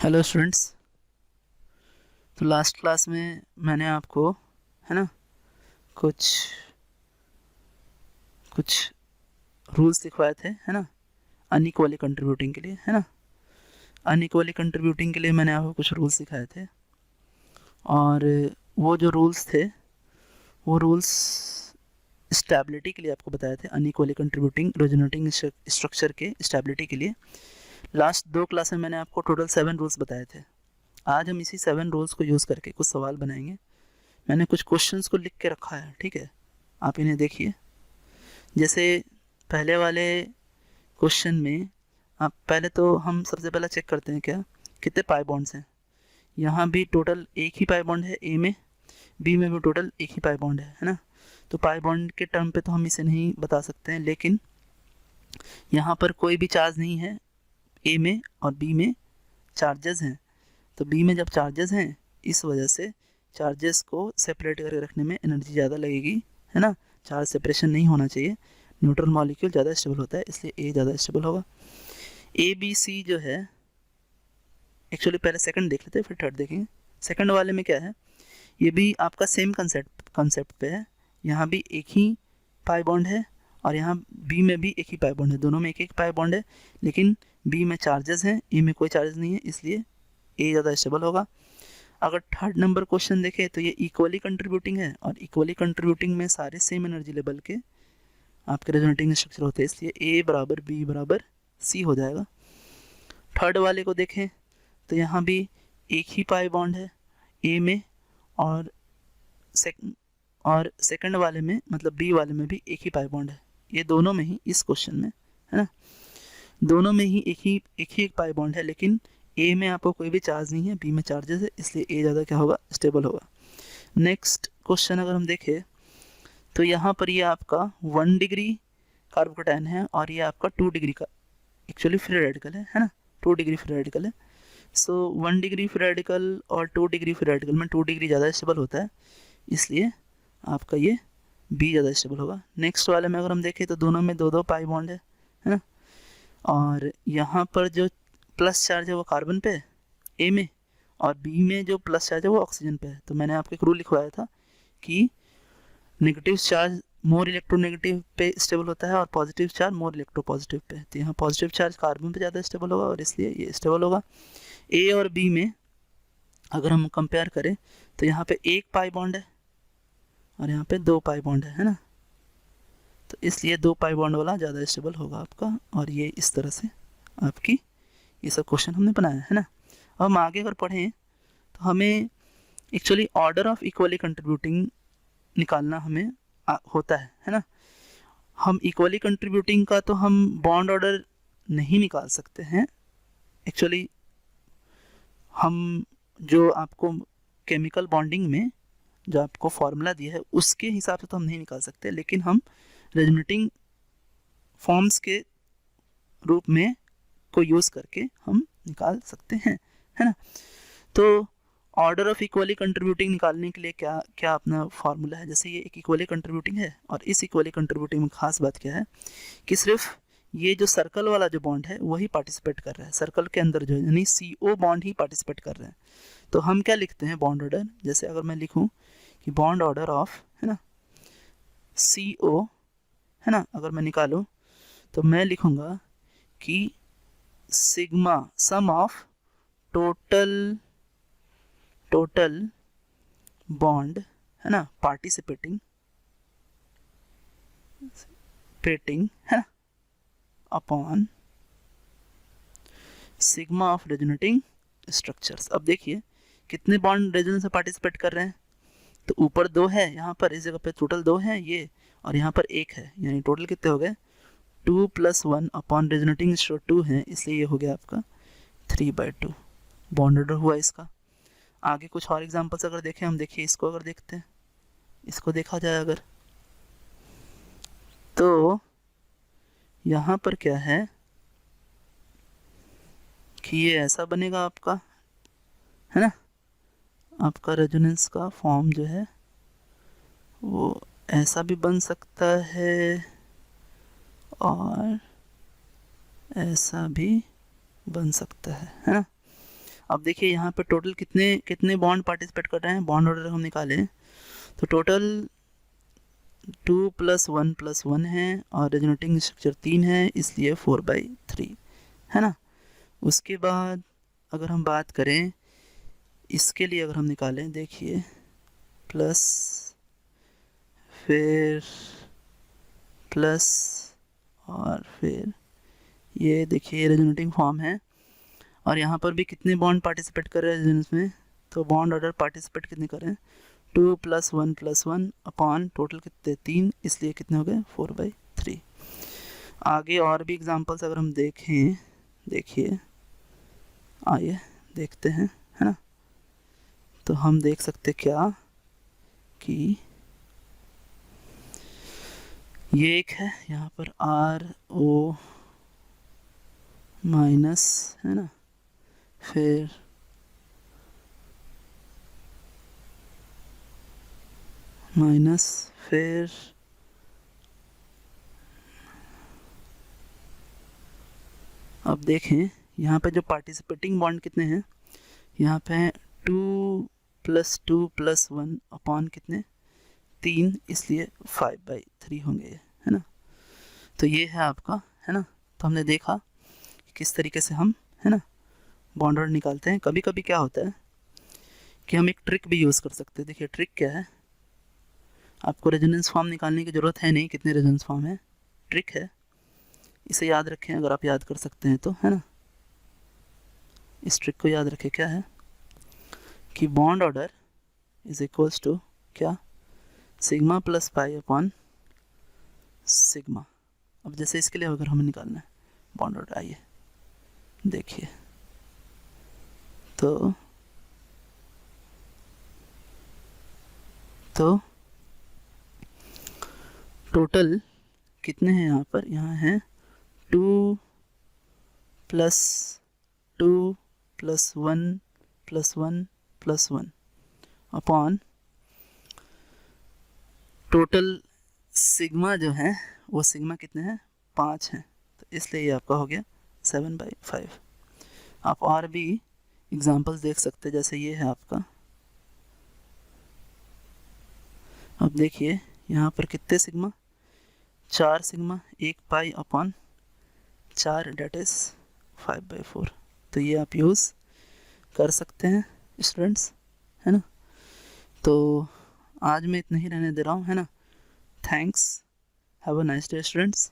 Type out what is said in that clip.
Hello students. तो last class में मैंने आपको है ना कुछ कुछ रूल्स सिखवाए थे, है ना, अनइक्वली कंट्रीब्यूटिंग के लिए, है ना। अनइक्वली कंट्रीब्यूटिंग के लिए मैंने आपको कुछ रूल्स सिखाए थे, और वो जो रूल्स थे वो रूल्स स्टेबिलिटी के लिए आपको बताए थे। अनइक्वली कंट्रीब्यूटिंग रेजोनेटिंग स्ट्रक्चर के स्टेबिलिटी के लिए लास्ट 2 क्लास में मैंने आपको टोटल 7 रूल्स बताए थे। आज हम इसी 7 रूल्स को यूज़ करके कुछ सवाल बनाएंगे। मैंने कुछ क्वेश्चंस को लिख के रखा है, ठीक है, आप इन्हें देखिए। जैसे पहले वाले क्वेश्चन में आप पहले तो हम सबसे पहले चेक करते हैं क्या कितने पाई बॉन्ड्स हैं। यहाँ भी टोटल एक ही पाई बॉन्ड है ए में, बी में भी टोटल एक ही पाई बॉन्ड है ना। तो पाई बॉन्ड के टर्म पे तो हम इसे नहीं बता सकते हैं, लेकिन यहाँ पर कोई भी चार्ज नहीं है ए में और बी में चार्जेस हैं। तो बी में जब चार्जेस हैं इस वजह से चार्जेस को सेपरेट करके रखने में एनर्जी ज़्यादा लगेगी, है ना। चार्ज सेपरेशन नहीं होना चाहिए, न्यूट्रल मॉलिक्यूल ज़्यादा स्टेबल होता है, इसलिए ए ज़्यादा स्टेबल होगा। ए बी सी जो है, एक्चुअली पहले सेकंड देख लेते हैं फिर थर्ड देखेंगे। सेकंड वाले में क्या है, ये भी आपका सेम कंसेप्ट पे है। यहाँ भी एक ही पाई बॉन्ड है और यहाँ बी में भी एक ही पाई बॉन्ड है, दोनों में एक एक पाई बॉन्ड है, लेकिन बी में चार्जेस हैं, ए में कोई चार्जेस नहीं है, इसलिए ए ज़्यादा स्टेबल होगा। अगर थर्ड नंबर क्वेश्चन देखें तो ये इक्वली कंट्रीब्यूटिंग है, और इक्वली कंट्रीब्यूटिंग में सारे सेम एनर्जी लेवल के आपके रेजोनेटिंग स्ट्रक्चर होते हैं, इसलिए ए बराबर बी बराबर सी हो जाएगा। थर्ड वाले को देखें तो यहाँ भी एक ही पाई बॉन्ड है ए में, और सेकंड वाले में मतलब बी वाले में भी एक ही पाई बॉन्ड है। ये दोनों में ही इस क्वेश्चन में, है ना, दोनों में ही एक ही पाई बॉन्ड है, लेकिन ए में आपको कोई भी चार्ज नहीं है, बी में चार्जेस है, इसलिए ए ज़्यादा क्या होगा, स्टेबल होगा। नेक्स्ट क्वेश्चन अगर हम देखें तो यहाँ पर ये आपका 1 डिग्री कार्बोकैटायन है और ये आपका 2 डिग्री का एक्चुअली फ्री रेडिकल है ना, 2 डिग्री फ्री रेडिकल है। सो 1 डिग्री फ्री रेडिकल और 2 डिग्री फ्री रेडिकल में 2 डिग्री ज़्यादा स्टेबल होता है, इसलिए आपका ये बी ज़्यादा स्टेबल होगा। नेक्स्ट वाले में अगर हम देखें तो दोनों में 2 पाई बॉन्ड है ना, और यहाँ पर जो प्लस चार्ज है वो कार्बन पे है ए में, और बी में जो प्लस चार्ज है वो ऑक्सीजन पे है। तो मैंने आपको एक रूल लिखवाया था कि नेगेटिव चार्ज मोर इलेक्ट्रोनेगेटिव पे स्टेबल होता है और पॉजिटिव चार्ज मोर इलेक्ट्रोपॉजिटिव पे। तो यहाँ पॉजिटिव चार्ज कार्बन पे ज़्यादा स्टेबल होगा और इसलिए ये स्टेबल होगा। ए और बी में अगर हम कंपेयर करें तो यहाँ पे एक पाई बॉन्ड है और यहाँ पे 2 पाई बॉन्ड है ना, तो इसलिए 2 पाई बॉन्ड वाला ज़्यादा स्टेबल होगा आपका। और ये इस तरह से आपकी ये सब क्वेश्चन हमने बनाया है ना। अब हम आगे अगर पढ़ें तो हमें actually order of equally contributing निकालना हमें होता है ना। हम इक्वली कंट्रीब्यूटिंग का तो हम बॉन्ड ऑर्डर नहीं निकाल सकते हैं एक्चुअली। हम जो आपको केमिकल बॉन्डिंग में जो आपको फॉर्मूला दिया है उसके हिसाब से तो हम नहीं निकाल सकते, लेकिन हम रेजोनेटिंग फॉर्म्स के रूप में को यूज़ करके हम निकाल सकते हैं, है ना। तो ऑर्डर ऑफ इक्वली कंट्रीब्यूटिंग निकालने के लिए क्या क्या अपना फार्मूला है। जैसे ये एक इक्वली कंट्रीब्यूटिंग है और इस इक्वली कंट्रीब्यूटिंग में खास बात क्या है कि सिर्फ ये जो सर्कल वाला जो बॉन्ड है वही पार्टिसिपेट कर रहा है, सर्कल के अंदर जो है यानी CO बॉन्ड ही पार्टिसिपेट कर रहे हैं। तो हम क्या लिखते हैं बॉन्ड ऑर्डर, जैसे अगर मैं लिखूँ कि बॉन्ड ऑर्डर ऑफ, है ना, CO, है ना, अगर मैं निकालूँ तो मैं लिखूँगा कि sigma sum of total bond, है ना, पार्टिसिपेटिंग है ना, upon sigma of resonating structures. अब देखिए कितने बॉन्ड रेजोनेंस में पार्टिसिपेट कर रहे हैं, तो ऊपर 2 है, यहाँ पर इस जगह पे टोटल 2 हैं ये, और यहाँ पर 1 है, यानी टोटल कितने हो गए 2 + 1 अपॉन रेजोनेटिंग 2 है, इसलिए ये हो गया आपका 3/2 बॉन्ड ऑर्डर हुआ इसका। आगे कुछ और एग्जांपल्स अगर देखें हम, देखिए इसको अगर देखते हैं, इसको देखा जाए अगर, तो यहाँ पर क्या है कि ये ऐसा बनेगा आपका, है ना, आपका रेजोनेंस का फॉर्म जो है वो ऐसा भी बन सकता है और ऐसा भी बन सकता है ना। अब देखिए यहाँ पे टोटल कितने कितने बॉन्ड पार्टिसिपेट कर रहे हैं, बॉन्ड ऑर्डर हम निकालें तो टोटल 2 + 1 + 1 है और रेजोनेटिंग स्ट्रक्चर 3 है, इसलिए 4/3 है ना। उसके बाद अगर हम बात करें इसके लिए, अगर हम निकालें देखिए प्लस फिर प्लस और फिर ये देखिए रेजोनेटिंग फॉर्म है और यहाँ पर भी कितने बॉन्ड पार्टिसिपेट कर रहे हैं रेजोनेंस में, तो बॉन्ड ऑर्डर पार्टिसिपेट कितने कर रहे हैं 2 + 1 + 1 अपॉन टोटल कितने 3, इसलिए कितने हो गए 4/3। आगे और भी एग्जांपल्स अगर हम देखें, देखिए आइए देखते हैं, है ना। तो हम देख सकते क्या कि ये एक है यहाँ पर RO- है ना, फिर माइनस, फिर अब देखें यहाँ पे जो पार्टिसिपेटिंग बॉन्ड कितने हैं, यहाँ पे 2 + 2 + 1 अपॉन कितने 3, इसलिए 5/3 होंगे ये, है ना। तो ये है आपका, है ना। तो हमने देखा कि किस तरीके से हम, है ना, बॉन्ड ऑर्डर निकालते हैं। कभी कभी क्या होता है कि हम एक ट्रिक भी यूज़ कर सकते हैं। देखिए ट्रिक क्या है, आपको रेजोनेंस फॉर्म निकालने की ज़रूरत है नहीं, कितने रेजोनेंस फॉर्म है, ट्रिक है, इसे याद रखें अगर आप याद कर सकते हैं तो, है ना। इस ट्रिक को याद रखें, क्या है कि bond order is equals to क्या, सिग्मा + पाई अपॉन सिग्मा। अब जैसे इसके लिए अगर हमें निकालना है बॉन्ड ऑर्डर, आइए देखिए तो टोटल कितने हैं यहाँ पर, यहाँ है 2 + 2 + 1 + 1 + 1 अपॉन टोटल सिग्मा जो है वो सिग्मा कितने हैं 5 हैं, तो इसलिए ये आपका हो गया 7/5। आप और भी एग्जांपल्स देख सकते हैं, जैसे ये है आपका, अब देखिए यहाँ पर कितने sigma 4 sigma 1 pi upon 4, that is 5/4। तो ये आप यूज़ कर सकते हैं स्टूडेंट्स, है ना। तो आज मैं इतना ही रहने दे रहा हूँ, है ना। Thanks, have a nice day students.